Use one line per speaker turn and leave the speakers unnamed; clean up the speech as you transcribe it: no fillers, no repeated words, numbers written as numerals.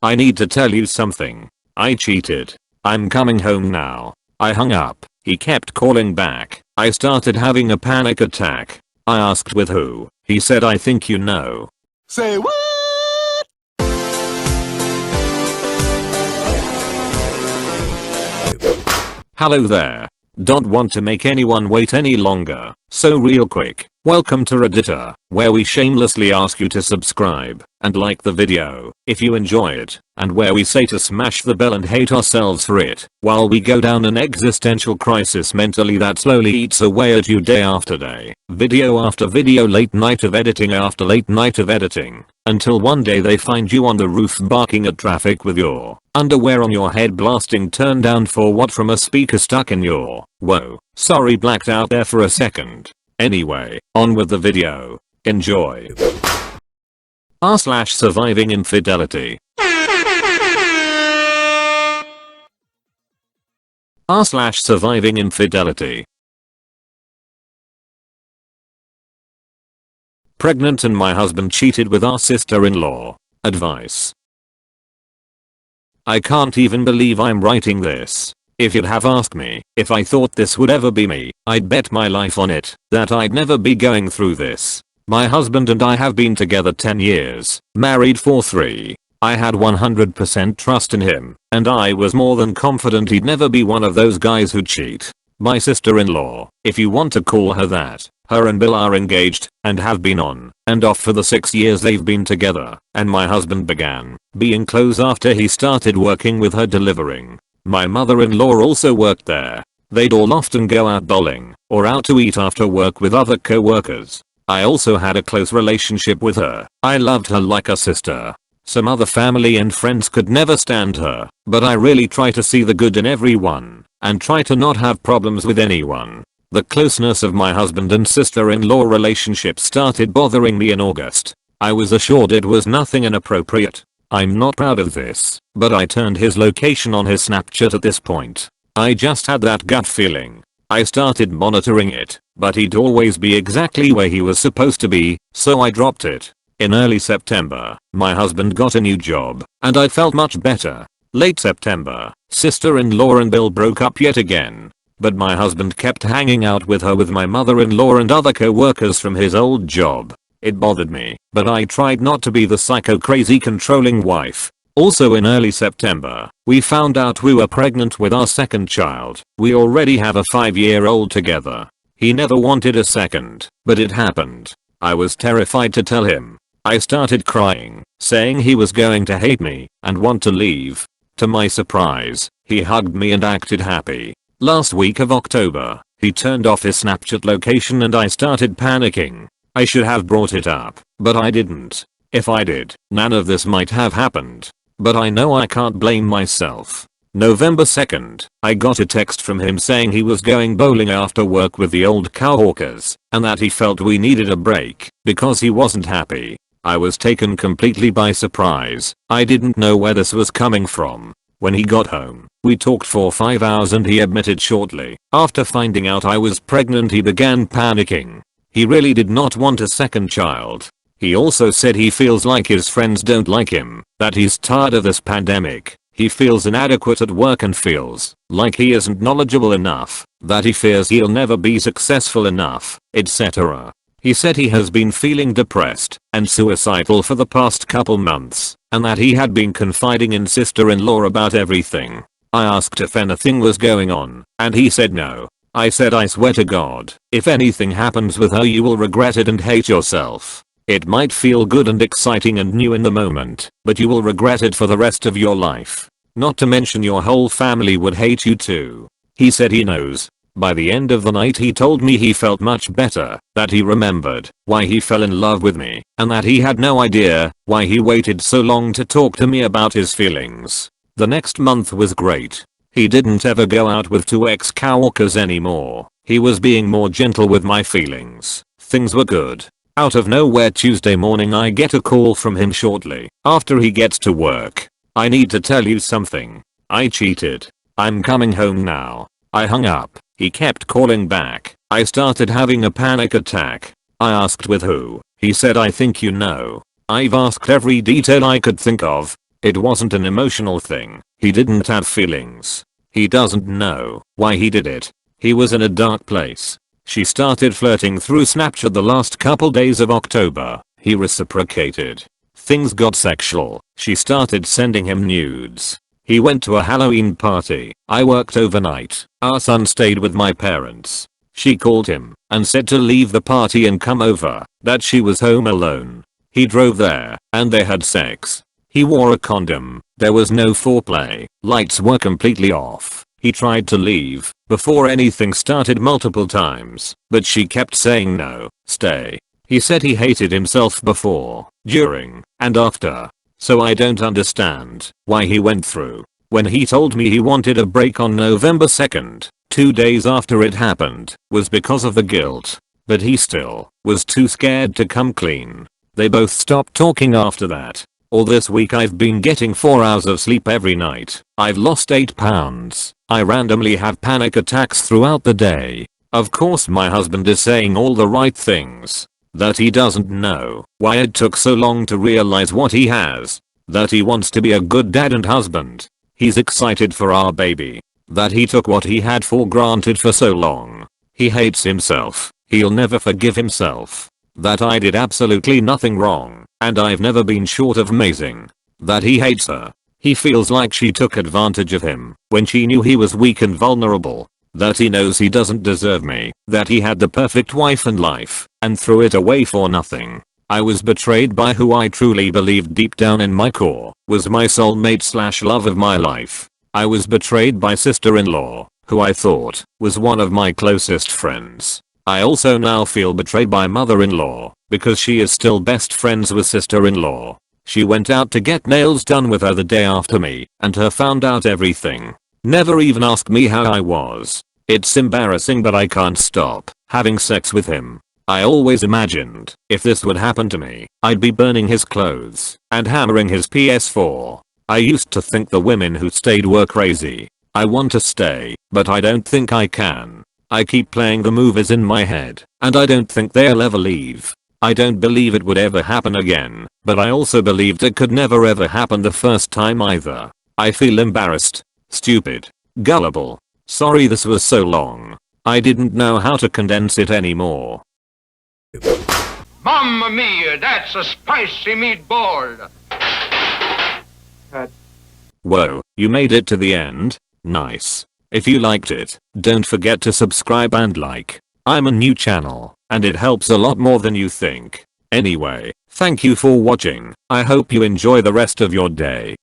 I need to tell you something. I cheated. I'm coming home now. I hung up. He kept calling back. I started having a panic attack. I asked with who. He said I think you know.
Say what?
Hello there. Don't want to make anyone wait any longer, so real quick, welcome to Redditor, where we shamelessly ask you to subscribe and like the video if you enjoy it, and where we say to smash the bell and hate ourselves for it, while we go down an existential crisis mentally that slowly eats away at you day after day, video after video, late night of editing after late night of editing, until one day they find you on the roof barking at traffic with your underwear on your head blasting turn down for what from a speaker stuck in your, whoa, sorry, blacked out there for a second. Anyway, on with the video. Enjoy. r/surviving infidelity. r/surviving infidelity. Pregnant and my husband cheated with our sister-in-law. Advice. I can't even believe I'm writing this. If you'd have asked me if I thought this would ever be me, I'd bet my life on it that I'd never be going through this. My husband and I have been together 10 years, married for 3. I had 100% trust in him, and I was more than confident he'd never be one of those guys who cheat. My sister-in-law, if you want to call her that, her and Bill are engaged and have been on and off for the 6 years they've been together, and my husband began being close after he started working with her delivering. My mother-in-law also worked there. They'd all often go out bowling or out to eat after work with other co-workers. I also had a close relationship with her. I loved her like a sister. Some other family and friends could never stand her, but I really try to see the good in everyone and try to not have problems with anyone. The closeness of my husband and sister-in-law relationship started bothering me in August. I was assured it was nothing inappropriate. I'm not proud of this, but I turned his location on his Snapchat at this point. I just had that gut feeling. I started monitoring it, but he'd always be exactly where he was supposed to be, so I dropped it. In early September, my husband got a new job, and I felt much better. Late September, sister-in-law and Bill broke up yet again. But my husband kept hanging out with her with my mother-in-law and other co-workers from his old job. It bothered me, but I tried not to be the psycho crazy controlling wife. Also in early September, we found out we were pregnant with our second child. We already have a 5-year-old together. He never wanted a second, but it happened. I was terrified to tell him. I started crying, saying he was going to hate me and want to leave. To my surprise, he hugged me and acted happy. Last week of October, he turned off his Snapchat location and I started panicking. I should have brought it up, but I didn't. If I did, none of this might have happened. But I know I can't blame myself. November 2nd, I got a text from him saying he was going bowling after work with the old coworkers, and that he felt we needed a break because he wasn't happy. I was taken completely by surprise. I didn't know where this was coming from. When he got home, we talked for 5 hours and he admitted shortly after finding out I was pregnant he began panicking. He really did not want a second child. He also said he feels like his friends don't like him, that he's tired of this pandemic, he feels inadequate at work and feels like he isn't knowledgeable enough, that he fears he'll never be successful enough, etc. He said he has been feeling depressed and suicidal for the past couple months, and that he had been confiding in sister-in-law about everything. I asked if anything was going on, and he said no. I said I swear to God, if anything happens with her you will regret it and hate yourself. It might feel good and exciting and new in the moment, but you will regret it for the rest of your life. Not to mention your whole family would hate you too. He said he knows. By the end of the night he told me he felt much better, that he remembered why he fell in love with me, and that he had no idea why he waited so long to talk to me about his feelings. The next month was great. He didn't ever go out with 2 ex-coworkers anymore. He was being more gentle with my feelings. Things were good. Out of nowhere Tuesday morning I get a call from him shortly after he gets to work. I need to tell you something. I cheated. I'm coming home now. I hung up. He kept calling back. I started having a panic attack. I asked with who. He said I think you know. I've asked every detail I could think of. It wasn't an emotional thing. He didn't have feelings. He doesn't know why he did it. He was in a dark place. She started flirting through Snapchat the last couple days of October. He reciprocated. Things got sexual. She started sending him nudes. He went to a Halloween party. I worked overnight. Our son stayed with my parents. She called him and said to leave the party and come over, that she was home alone. He drove there and they had sex. He wore a condom. There was no foreplay. Lights were completely off. He tried to leave before anything started multiple times, but she kept saying no, stay. He said he hated himself before, during, and after. So I don't understand why he went through. When he told me he wanted a break on November 2nd, 2 days after it happened, was because of the guilt. But he still was too scared to come clean. They both stopped talking after that. All this week I've been getting 4 hours of sleep every night. I've lost 8 pounds. I randomly have panic attacks throughout the day. Of course my husband is saying all the right things. That he doesn't know why it took so long to realize what he has. That he wants to be a good dad and husband. He's excited for our baby. That he took what he had for granted for so long. He hates himself. He'll never forgive himself. That I did absolutely nothing wrong, and I've never been short of amazing. That he hates her. He feels like she took advantage of him when she knew he was weak and vulnerable. That he knows he doesn't deserve me. That he had the perfect wife and life and threw it away for nothing. I was betrayed by who I truly believed deep down in my core was my soulmate / love of my life. I was betrayed by sister-in-law, who I thought was one of my closest friends. I also now feel betrayed by mother-in-law because she is still best friends with sister-in-law. She went out to get nails done with her the day after me and her found out everything. Never even asked me how I was. It's embarrassing but I can't stop having sex with him. I always imagined if this would happen to me, I'd be burning his clothes and hammering his PS4. I used to think the women who stayed were crazy. I want to stay, but I don't think I can. I keep playing the movies in my head, and I don't think they'll ever leave. I don't believe it would ever happen again, but I also believed it could never ever happen the first time either. I feel embarrassed, stupid, gullible. Sorry this was so long. I didn't know how to condense it anymore.
Mamma mia, that's a spicy meatball!
Whoa, you made it to the end? Nice. If you liked it, don't forget to subscribe and like. I'm a new channel, and it helps a lot more than you think. Anyway, thank you for watching. I hope you enjoy the rest of your day.